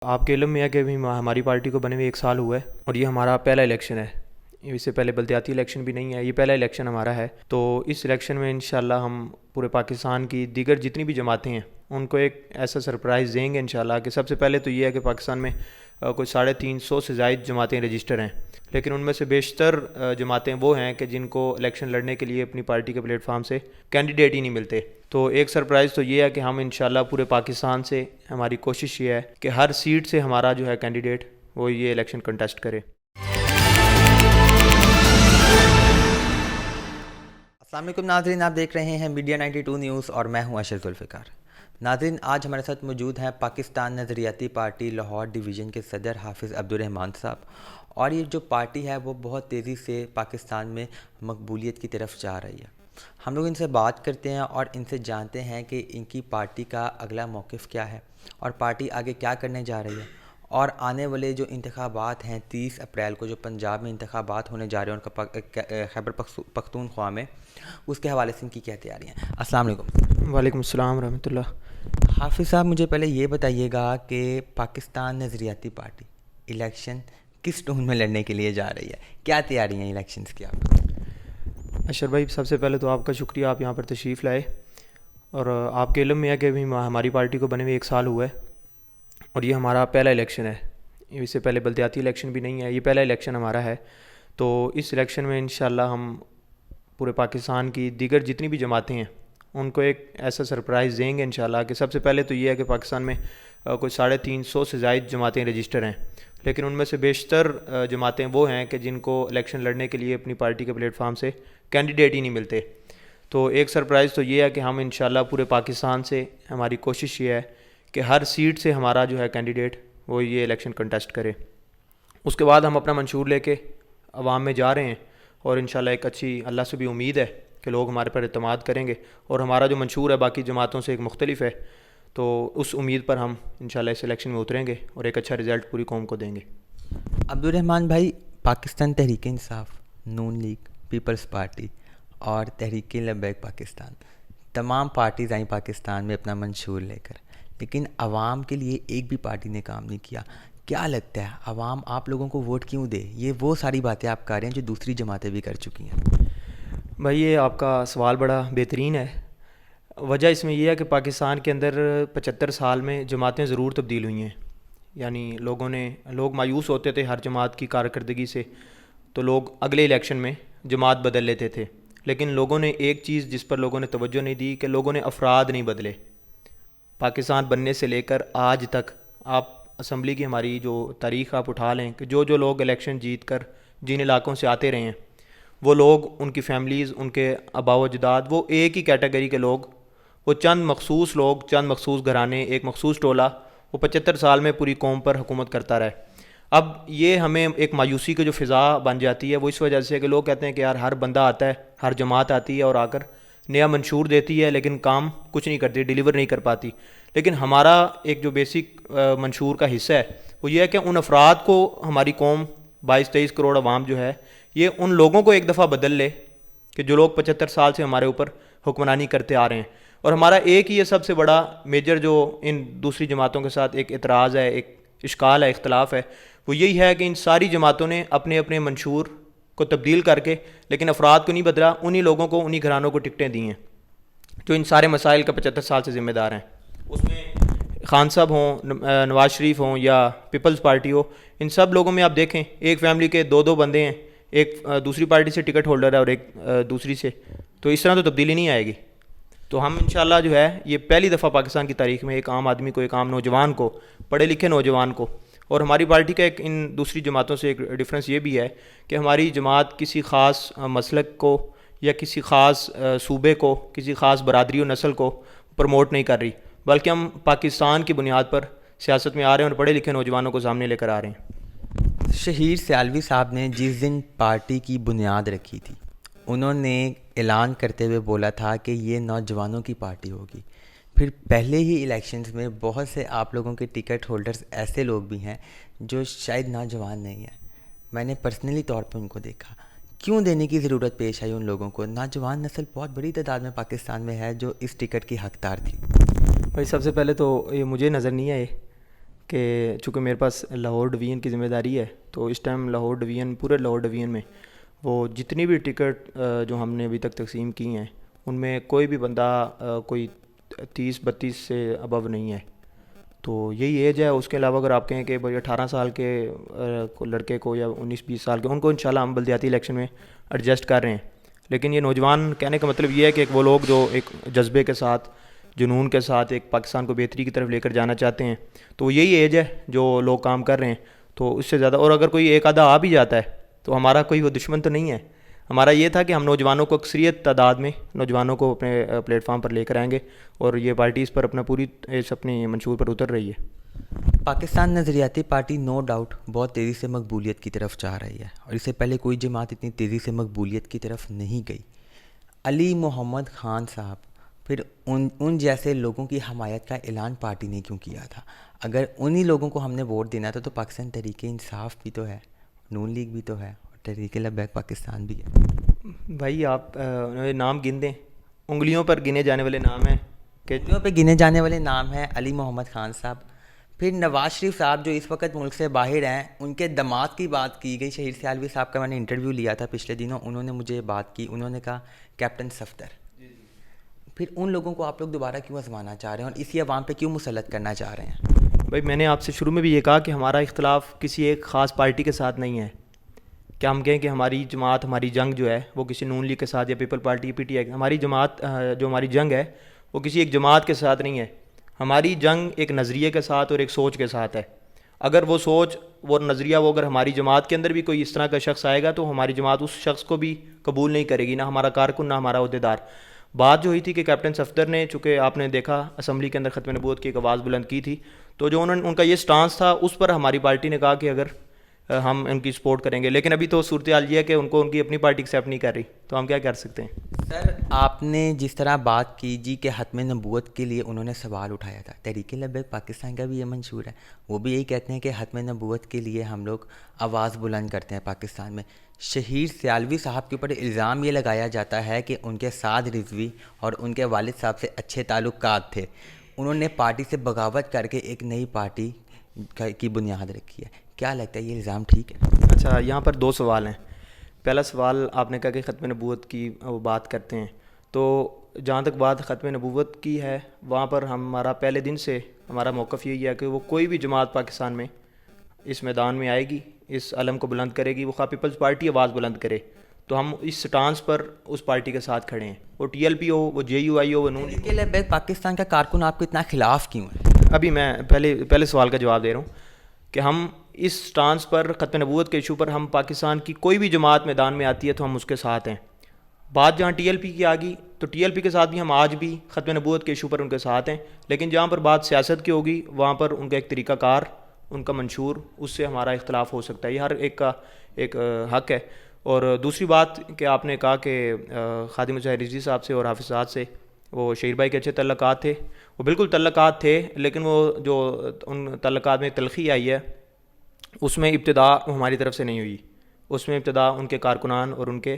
آپ کے علم میں ہے کہ ابھی ہماری پارٹی کو بنے ہوئے 1 سال ہوا ہے اور یہ ہمارا پہلا الیکشن ہے. اس سے پہلے بلدیاتی الیکشن بھی نہیں ہے, یہ پہلا الیکشن ہمارا ہے. تو اس الیکشن میں انشاءاللہ ہم پورے پاکستان کی دیگر جتنی بھی جماعتیں ہیں ان کو ایک ایسا سرپرائز دیں گے انشاءاللہ کہ سب سے پہلے تو یہ ہے کہ پاکستان میں کوئی 350 سے زائد جماعتیں رجسٹر ہیں, لیکن ان میں سے بیشتر جماعتیں وہ ہیں کہ جن کو الیکشن لڑنے کے لیے اپنی پارٹی کے پلیٹ فارم سے کینڈیڈیٹ ہی نہیں ملتے. تو ایک سرپرائز تو یہ ہے کہ ہم انشاءاللہ پورے پاکستان سے ہماری کوشش یہ ہے کہ ہر سیٹ سے ہمارا جو ہے کینڈیڈیٹ وہ یہ الیکشن کنٹیسٹ کرے. السلام علیکم ناظرین، آپ دیکھ رہے ہیں میڈیا 92 نیوز اور میں ہوں اشرف ذوالفقار. ناظرین، آج ہمارے ساتھ موجود ہیں پاکستان نظریاتی پارٹی لاہور ڈویژن کے صدر حافظ عبدالرحمان صاحب. اور یہ جو پارٹی ہے وہ بہت تیزی سے پاکستان میں مقبولیت کی طرف جا رہی ہے. ہم لوگ ان سے بات کرتے ہیں اور ان سے جانتے ہیں کہ ان کی پارٹی کا اگلا موقف کیا ہے اور پارٹی آگے کیا کرنے جا رہی ہے، اور آنے والے جو انتخابات ہیں 30 اپریل کو جو پنجاب میں انتخابات ہونے جا رہے ہیں ان کا خیبر پختونخوا میں، اس کے حوالے سے ان کی کیا تیاریاں ہیں. السلام علیکم. وعلیکم السلام ورحمۃ اللہ. حافظ صاحب، مجھے پہلے یہ بتائیے گا کہ پاکستان نظریاتی پارٹی الیکشن کس ٹون میں لڑنے کے لیے جا رہی ہے؟ کیا تیاریاں ہیں الیکشنز کی آپ؟ اشر بھائی، سب سے پہلے تو آپ کا شکریہ، آپ یہاں پر تشریف لائے. اور آپ کے علم میں ہے کہ ابھی ہماری پارٹی کو بنے ہوئے 1 سال ہوا ہے اور یہ ہمارا پہلا الیکشن ہے. اس سے پہلے بلدیاتی الیکشن بھی نہیں ہے, یہ پہلا الیکشن ہمارا ہے. تو اس الیکشن میں انشاءاللہ ہم پورے پاکستان کی دیگر جتنی بھی جماعتیں ہیں ان کو ایک ایسا سرپرائز دیں گے انشاءاللہ کہ سب سے پہلے تو یہ ہے کہ پاکستان میں کوئی 350 سے زائد جماعتیں رجسٹر ہیں, لیکن ان میں سے بیشتر جماعتیں وہ ہیں کہ جن کو الیکشن لڑنے کے لیے اپنی پارٹی کے پلیٹ فارم سے کینڈیڈیٹ ہی نہیں ملتے. تو ایک سرپرائز تو یہ ہے کہ ہم انشاءاللہ پورے پاکستان سے ہماری کوشش یہ ہے کہ ہر سیٹ سے ہمارا جو ہے کینڈیڈیٹ وہ یہ الیکشن کنٹیسٹ کرے. اس کے بعد ہم اپنا منشور لے کے عوام میں جا رہے ہیں اور انشاءاللہ ایک اچھی, اللہ سے بھی امید ہے کہ لوگ ہمارے پر اعتماد کریں گے, اور ہمارا جو منشور ہے باقی جماعتوں سے ایک مختلف ہے. تو اس امید پر ہم انشاءاللہ اس الیکشن میں اتریں گے اور ایک اچھا رزلٹ پوری قوم کو دیں گے. عبدالرحمان بھائی، پاکستان تحریک انصاف، نون لیگ، پیپلز پارٹی اور تحریک لبیک پاکستان، تمام پارٹیز آئیں پاکستان میں اپنا منشور لے کر، لیکن عوام کے لیے ایک بھی پارٹی نے کام نہیں کیا. کیا لگتا ہے عوام آپ لوگوں کو ووٹ کیوں دے؟ یہ وہ ساری باتیں آپ کر رہے ہیں جو دوسری جماعتیں بھی کر چکی ہیں. بھائی، یہ آپ کا سوال بڑا بہترین ہے. وجہ اس میں یہ ہے کہ پاکستان کے اندر 75 سال میں جماعتیں ضرور تبدیل ہوئی ہیں. یعنی لوگ مایوس ہوتے تھے ہر جماعت کی کارکردگی سے, تو لوگ اگلے الیکشن میں جماعت بدل لیتے تھے. لیکن لوگوں نے ایک چیز جس پر لوگوں نے توجہ نہیں دی کہ لوگوں نے افراد نہیں بدلے. پاکستان بننے سے لے کر آج تک آپ اسمبلی کی ہماری جو تاریخ آپ اٹھا لیں کہ جو لوگ الیکشن جیت کر جن علاقوں سے آتے رہے ہیں, وہ لوگ, ان کی فیملیز, ان کے آباء و اجداد, وہ ایک ہی کیٹیگری کے لوگ, وہ چند مخصوص لوگ, چند مخصوص گھرانے, ایک مخصوص ٹولہ, وہ 75 سال میں پوری قوم پر حکومت کرتا رہے. اب یہ ہمیں ایک مایوسی کی جو فضا بن جاتی ہے وہ اس وجہ سے کہ لوگ کہتے ہیں کہ یار ہر بندہ آتا ہے, ہر جماعت آتی ہے اور آ کر نیا منشور دیتی ہے لیکن کام کچھ نہیں کرتی, ڈیلیور نہیں کر پاتی. لیکن ہمارا ایک جو بیسک منشور کا حصہ ہے وہ یہ ہے کہ ان افراد کو, ہماری قوم 22-23 کروڑ عوام جو ہے, یہ ان لوگوں کو ایک دفعہ بدل لے کہ جو لوگ 75 سال سے ہمارے اوپر حکمرانی کرتے آ رہے ہیں. اور ہمارا ایک ہی یہ سب سے بڑا میجر جو ان دوسری جماعتوں کے ساتھ ایک اعتراض ہے, ایک اشکال ہے, اختلاف ہے, وہ یہی ہے کہ ان ساری جماعتوں نے اپنے اپنے منشور کو تبدیل کر کے لیکن افراد کو نہیں بدلا, انہی لوگوں کو, انہی گھرانوں کو ٹکٹیں دی ہیں جو ان سارے مسائل کا 75 سال سے ذمہ دار ہیں. اس میں خان صاحب ہوں, نواز شریف ہوں یا پیپلز پارٹی ہو, ان سب لوگوں میں آپ دیکھیں ایک فیملی کے 2 بندے ہیں, ایک دوسری پارٹی سے ٹکٹ ہولڈر ہے اور ایک دوسری سے. تو اس طرح تو تبدیلی نہیں آئے گی. تو ہم انشاءاللہ جو ہے یہ پہلی دفعہ پاکستان کی تاریخ میں ایک عام آدمی کو, ایک عام نوجوان کو, پڑھے لکھے نوجوان کو, اور ہماری پارٹی کا ایک ان دوسری جماعتوں سے ایک ڈفرینس یہ بھی ہے کہ ہماری جماعت کسی خاص مسلک کو یا کسی خاص صوبے کو, کسی خاص برادری و نسل کو پروموٹ نہیں کر رہی, بلکہ ہم پاکستان کی بنیاد پر سیاست میں آ رہے ہیں اور پڑھے لکھے نوجوانوں کو سامنے لے کر آ رہے ہیں. شہیر سیالوی صاحب نے جس دن پارٹی کی بنیاد رکھی تھی انہوں نے اعلان کرتے ہوئے بولا تھا کہ یہ نوجوانوں کی پارٹی ہوگی. پھر پہلے ہی الیکشنز میں بہت سے آپ لوگوں کے ٹکٹ ہولڈرز ایسے لوگ بھی ہیں جو شاید نوجوان نہیں ہیں. میں نے پرسنلی طور پہ ان کو دیکھا. کیوں دینے کی ضرورت پیش آئی ان لوگوں کو؟ نوجوان نسل بہت بڑی تعداد میں پاکستان میں ہے جو اس ٹکٹ کی حقدار تھی. بھائی، سب سے پہلے تو یہ مجھے نظر نہیں آئے کہ چونکہ میرے پاس لاہور ڈویژن کی ذمہ داری ہے، تو اس ٹائم لاہور ڈویژن، پورے لاہور ڈویژن میں وہ جتنی بھی ٹکٹ جو ہم نے ابھی تک تقسیم کی ہیں ان میں کوئی بھی بندہ کوئی 30-32 سے ابو نہیں ہے. تو یہی ایج ہے. اس کے علاوہ اگر آپ کہیں کہ بھائی 18 سال کے لڑکے کو یا 19-20 سال کے، ان کو انشاءاللہ ہم بلدیاتی الیکشن میں ایڈجسٹ کر رہے ہیں. لیکن یہ نوجوان کہنے کا مطلب یہ ہے کہ وہ لوگ جو ایک جذبے کے ساتھ، جنون کے ساتھ ایک پاکستان کو بہتری کی طرف لے کر جانا چاہتے ہیں، تو وہ یہی ایج ہے جو لوگ کام کر رہے ہیں. تو اس سے زیادہ، اور اگر کوئی ایک آدھا آ بھی جاتا ہے تو ہمارا کوئی وہ دشمن تو نہیں ہے. ہمارا یہ تھا کہ ہم نوجوانوں کو اکثریت تعداد میں نوجوانوں کو اپنے پلیٹ فارم پر لے کر آئیں گے، اور یہ پارٹی اس پر اپنا پوری اپنی منشور پر اتر رہی ہے. پاکستان نظریاتی پارٹی نو ڈاؤٹ بہت تیزی سے مقبولیت کی طرف جا رہی ہے، اور اس سے پہلے کوئی جماعت اتنی تیزی سے مقبولیت کی طرف نہیں گئی. علی محمد خان صاحب، پھر ان جیسے لوگوں کی حمایت کا اعلان پارٹی نے کیوں کیا تھا؟ اگر انہی لوگوں کو ہم نے ووٹ دینا تھا تو پاکستان تحریک انصاف بھی تو ہے، نون لیگ بھی تو ہے، اور تحریک لبیک پاکستان بھی ہے. بھائی آپ نام گن دیں، انگلیوں پر گنے جانے والے نام ہیں کہ انگلیوں پہ گنے جانے والے نام ہیں علی محمد خان صاحب. پھر نواز شریف صاحب جو اس وقت ملک سے باہر ہیں، ان کے داماد کی بات کی گئی. شہیر سیالوی صاحب کا میں نے انٹرویو لیا تھا پچھلے دنوں، انہوں نے مجھے بات کی، انہوں نے کہا کیپٹن صفدر. پھر ان لوگوں کو آپ لوگ دوبارہ کیوں آزمانا چاہ رہے ہیں اور اسی عوام پہ کیوں مسلط کرنا چاہ رہے ہیں؟ بھائی میں نے آپ سے شروع میں بھی یہ کہا کہ ہمارا اختلاف کسی ایک خاص پارٹی کے ساتھ نہیں ہے. کیا ہم کہیں کہ ہماری جماعت، ہماری جنگ جو ہے وہ کسی نون لیگ کے ساتھ یا پیپل پارٹی پی ٹی آئی، ہماری جماعت جو ہماری جنگ ہے وہ کسی ایک جماعت کے ساتھ نہیں ہے. ہماری جنگ ایک نظریے کے ساتھ اور ایک سوچ کے ساتھ ہے. اگر وہ سوچ، وہ نظریہ، وہ اگر ہماری جماعت کے اندر بھی کوئی اس طرح کا شخص آئے گا تو ہماری جماعت اس شخص کو بھی قبول نہیں کرے گی، نہ ہمارا کارکن نہ ہمارا عہدیدار. بات جو ہوئی تھی کہ کیپٹن صفدر نے، چونکہ آپ نے دیکھا اسمبلی کے اندر ختم نبوت کی ایک آواز بلند کی تھی، تو جو ان کا یہ سٹانس تھا اس پر ہماری پارٹی نے کہا کہ اگر ہم ان کی سپورٹ کریں گے. لیکن ابھی تو صورتحال یہ ہے کہ ان کی اپنی پارٹی ایکسیپٹ نہیں کر رہی، تو ہم کیا کر سکتے ہیں؟ سر آپ نے جس طرح بات کی جی کہ ختم نبوت کے لیے انہوں نے سوال اٹھایا تھا، تحریک لبیک پاکستان کا بھی یہ منشور ہے، وہ بھی یہی کہتے ہیں کہ ختم نبوت کے لیے ہم لوگ آواز بلند کرتے ہیں پاکستان میں. شہیر سیالوی صاحب کے اوپر الزام یہ لگایا جاتا ہے کہ ان کے سعد رضوی اور ان کے والد صاحب سے اچھے تعلقات تھے، انہوں نے پارٹی سے بغاوت کر کے ایک نئی پارٹی کی بنیاد رکھی ہے. کیا لگتا ہے یہ الزام ٹھیک ہے؟ اچھا، یہاں پر دو سوال ہیں. پہلا سوال آپ نے کہا کہ ختم نبوت کی وہ بات کرتے ہیں، تو جہاں تک بات ختم نبوت کی ہے وہاں پر ہمارا پہلے دن سے ہمارا موقف یہی ہے کہ وہ کوئی بھی جماعت پاکستان میں اس میدان میں آئے گی، اس علم کو بلند کرے گی، وہ خواہ پیپلز پارٹی آواز بلند کرے، تو ہم اس سٹانس پر اس پارٹی کے ساتھ کھڑے ہیں. وہ ٹی ایل پی ہو، وہ جے یو آئی ہو، وہ نون. تحریک لبیک پاکستان کا کارکن آپ کو اتنا خلاف کیوں ہے؟ ابھی میں پہلے سوال کا جواب دے رہا ہوں کہ ہم اس سٹانس پر، ختم نبوت کے ایشو پر، ہم پاکستان کی کوئی بھی جماعت میدان میں آتی ہے تو ہم اس کے ساتھ ہیں. بات جہاں ٹی ایل پی کی آ گئی تو ٹی ایل پی کے ساتھ بھی ہم آج بھی ختم نبوت کے ایشو پر ان کے ساتھ ہیں. لیکن جہاں پر بات سیاست کی ہوگی وہاں پر ان کا ایک طریقہ کار، ان کا منشور، اس سے ہمارا اختلاف ہو سکتا ہے. یہ ہر ایک کا ایک حق ہے. اور دوسری بات کہ آپ نے کہا کہ خادم مظاہر رضوی صاحب سے اور حافظ صاحب سے وہ شہیر بھائی کے اچھے تعلقات تھے، وہ بالکل تعلقات تھے، لیکن وہ جو ان تعلقات میں تلخی آئی ہے اس میں ابتدا ہماری طرف سے نہیں ہوئی، اس میں ابتدا ان کے کارکنان اور ان کے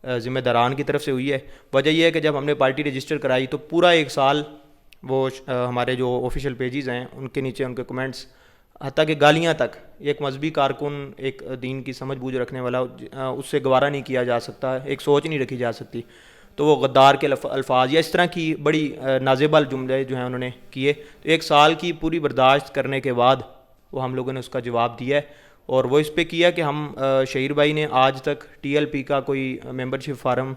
ذمہ داران کی طرف سے ہوئی ہے. وجہ یہ ہے کہ جب ہم نے پارٹی رجسٹر کرائی تو پورا ایک سال وہ ہمارے جو آفیشیل پیجز ہیں ان کے نیچے ان کے کمنٹس، حتیٰ کہ گالیاں تک، ایک مذہبی کارکن، ایک دین کی سمجھ بوجھ رکھنے والا، اس سے گوارا نہیں کیا جا سکتا، ایک سوچ نہیں رکھی جا سکتی. تو وہ غدار کے الفاظ یا اس طرح کی بڑی نازیبل جملے جو ہیں انہوں نے کیے. تو ایک سال کی پوری برداشت کرنے کے بعد وہ ہم لوگوں نے اس کا جواب دیا ہے، اور وہ اس پہ کیا کہ ہم شہیر بھائی نے آج تک ٹی ایل پی کا کوئی ممبرشپ فارم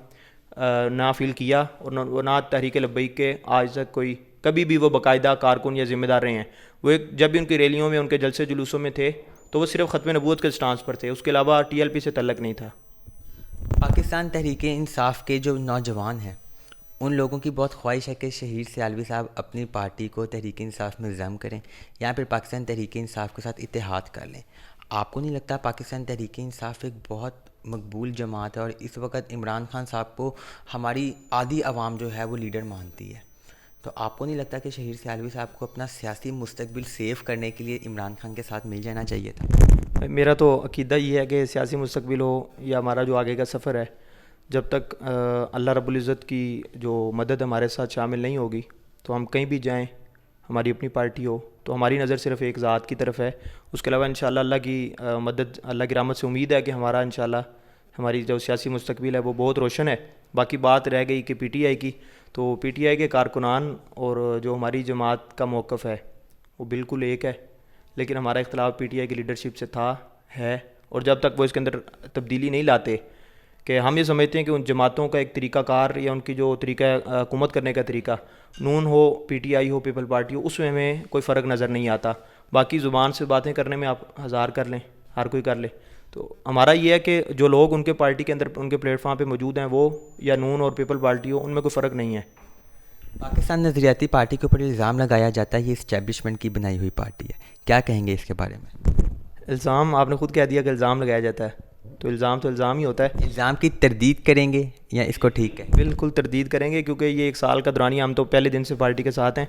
نہ فل کیا، اور نہ تحریک لبیک کے آج تک کوئی کبھی بھی وہ باقاعدہ کارکن یا ذمہ دار رہے ہیں. وہ ایک جب بھی ان کی ریلیوں میں، ان کے جلسے جلوسوں میں تھے تو وہ صرف ختم نبوت کے سٹانس پر تھے، اس کے علاوہ ٹی ایل پی سے تعلق نہیں تھا. پاکستان تحریک انصاف کے جو نوجوان ہیں ان لوگوں کی بہت خواہش ہے کہ شہیر سیالوی صاحب اپنی پارٹی کو تحریک انصاف میں ضم کریں یا پھر پاکستان تحریک انصاف کے ساتھ اتحاد کر لیں. آپ کو نہیں لگتا پاکستان تحریک انصاف ایک بہت مقبول جماعت ہے اور اس وقت عمران خان صاحب کو ہماری آدھی عوام جو ہے وہ لیڈر مانتی ہے؟ تو آپ کو نہیں لگتا کہ شہیر سیالوی صاحب کو اپنا سیاسی مستقبل سیو کرنے کے لیے عمران خان کے ساتھ مل جانا چاہیے تھا؟ میرا تو عقیدہ یہ ہے کہ سیاسی مستقبل ہو یا ہمارا جو آگے کا سفر ہے، جب تک اللہ رب العزت کی جو مدد ہمارے ساتھ شامل نہیں ہوگی تو ہم کہیں بھی جائیں ہماری اپنی پارٹی ہو، تو ہماری نظر صرف ایک ذات کی طرف ہے. اس کے علاوہ انشاءاللہ اللہ کی مدد، اللہ کی رحمت سے امید ہے کہ ہمارا انشاءاللہ ہماری جو سیاسی مستقبل ہے وہ بہت روشن ہے. باقی بات رہ گئی کہ پی ٹی آئی کی، تو پی ٹی آئی کے کارکنان اور جو ہماری جماعت کا موقف ہے وہ بالکل ایک ہے، لیکن ہمارا اختلاف پی ٹی آئی کی لیڈرشپ سے تھا، ہے، اور جب تک وہ اس کے اندر تبدیلی نہیں لاتے کہ ہم یہ سمجھتے ہیں کہ ان جماعتوں کا ایک طریقہ کار یا ان کی جو طریقہ حکومت کرنے کا طریقہ، نون ہو، پی ٹی آئی ہو، پیپل پارٹی ہو، اس میں ہمیں کوئی فرق نظر نہیں آتا. باقی زبان سے باتیں کرنے میں آپ ہزار کر لیں، ہر کوئی کر لے. تو ہمارا یہ ہے کہ جو لوگ ان کے پارٹی کے اندر ان کے پلیٹ فارم پہ موجود ہیں، وہ یا نون اور پیپل پارٹی ہو، ان میں کوئی فرق نہیں ہے. پاکستان نظریاتی پارٹی کے اوپر الزام لگایا جاتا ہے یہ اسٹیبلشمنٹ کی بنائی ہوئی پارٹی ہے، کیا کہیں گے اس کے بارے میں؟ الزام، آپ نے خود کہہ دیا کہ الزام لگایا جاتا ہے، تو الزام ہی ہوتا ہے. الزام کی تردید کریں گے یا اس کو ٹھیک ہے؟ بالکل تردید کریں گے، کیونکہ یہ ایک سال کا دورانیہ، ہم تو پہلے دن سے پارٹی کے ساتھ ہیں.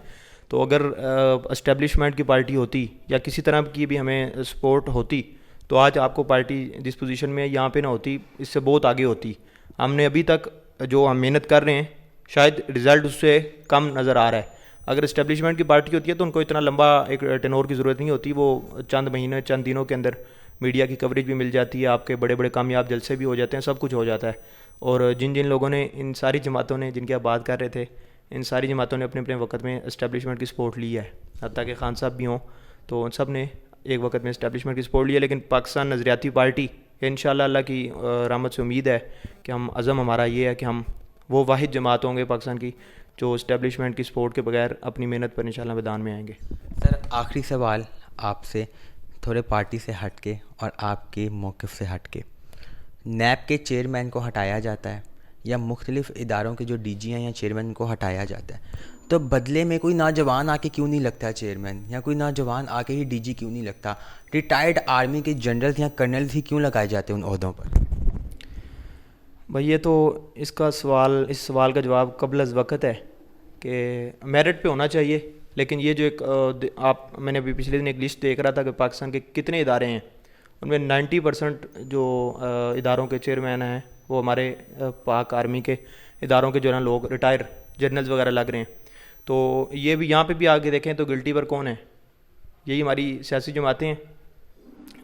تو اگر اسٹیبلشمنٹ کی پارٹی ہوتی یا کسی طرح کی بھی ہمیں سپورٹ ہوتی تو آج آپ کو پارٹی جس پوزیشن میں یہاں پہ نہ ہوتی، اس سے بہت آگے ہوتی. ہم نے ابھی تک جو ہم محنت کر رہے ہیں، شاید رزلٹ اس سے کم نظر آ رہا ہے. اگر اسٹیبلشمنٹ کی پارٹی ہوتی ہے تو ان کو اتنا لمبا ایک ٹینور کی ضرورت نہیں ہوتی، وہ چند مہینے چند دنوں کے اندر میڈیا کی کوریج بھی مل جاتی ہے، آپ کے بڑے بڑے کامیاب جلسے بھی ہو جاتے ہیں، سب کچھ ہو جاتا ہے. اور جن لوگوں نے، ان ساری جماعتوں نے جن کی آپ بات کر رہے تھے، ان ساری جماعتوں نے اپنے اپنے وقت میں اسٹیبلشمنٹ کی سپورٹ لی ہے. حتیٰ کہ خان صاحب بھی ہوں تو ان سب نے ایک وقت میں اسٹیبلشمنٹ کی سپورٹ لی ہے. لیکن پاکستان نظریاتی پارٹی، انشاءاللہ اللہ کی رحمت سے امید ہے کہ ہم عزم ہمارا یہ ہے کہ ہم وہ واحد جماعت ہوں گے پاکستان کی جو اسٹیبلشمنٹ کی سپورٹ کے بغیر اپنی محنت پر انشاءاللہ میدان میں آئیں گے. سر آخری سوال آپ سے، تھوڑے پارٹی سے ہٹ کے اور آپ کے موقف سے ہٹ کے، نیب کے چیئرمین کو ہٹایا جاتا ہے یا مختلف اداروں کے جو ڈی جی ہیں یا چیئرمین کو ہٹایا جاتا ہے، تو بدلے میں کوئی نوجوان آ کے کیوں نہیں لگتا چیئرمین، یا کوئی نوجوان آ کے ہی ڈی جی کیوں نہیں لگتا؟ ریٹائرڈ آرمی کے جنرلز یا کرنلز ہی کیوں لگائے جاتے ہیں ان عہدوں پر؟ بھائی یہ تو اس سوال کا جواب قبل از وقت ہے کہ میرٹ پہ ہونا چاہیے. لیکن یہ جو ایک میں نے ابھی پچھلے دن ایک لسٹ دیکھ رہا تھا کہ پاکستان کے کتنے ادارے ہیں، ان میں 90% جو اداروں کے چیئرمین ہیں وہ ہمارے پاک آرمی کے اداروں کے جو ہے نا لوگ ریٹائر جنرلز وغیرہ لگ رہے ہیں. تو یہ بھی یہاں پہ بھی آگے دیکھیں تو گلٹی پر کون ہے؟ یہی ہماری سیاسی جماعتیں ہیں،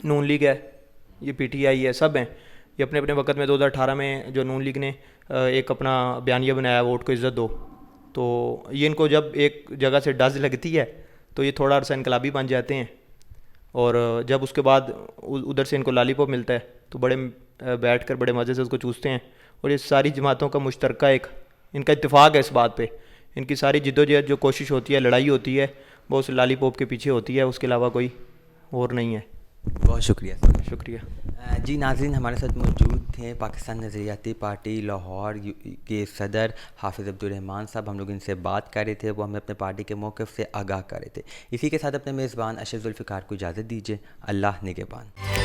نون لیگ ہے، یہ پی ٹی آئی ہے، سب ہیں. یہ اپنے اپنے وقت میں 2018 میں جو نون لیگ نے ایک اپنا بیانیہ بنایا ووٹ کو عزت دو، تو یہ ان کو جب ایک جگہ سے ڈز لگتی ہے تو یہ تھوڑا عرصہ انقلابی بن جاتے ہیں، اور جب اس کے بعد ادھر سے ان کو لالی پاپ ملتا ہے تو بڑے بیٹھ کر بڑے مزے سے اس کو چوستے ہیں. اور یہ ساری جماعتوں کا مشترکہ ایک ان کا اتفاق ہے اس بات پہ، ان کی ساری جد و جہد جو کوشش ہوتی ہے، لڑائی ہوتی ہے، وہ اس لالی پاپ کے پیچھے ہوتی ہے، اس کے علاوہ کوئی اور نہیں ہے. بہت شکریہ سر. شکریہ. جی ناظرین، ہمارے ساتھ موجود تھے پاکستان نظریاتی پارٹی لاہور کے صدر حافظ عبدالرحمان صاحب. ہم لوگ ان سے بات کر رہے تھے، وہ ہمیں اپنے پارٹی کے موقف سے آگاہ کر رہے تھے. اسی کے ساتھ اپنے میزبان اشرف ذوالفقار کو اجازت دیجیے. اللہ نگہبان.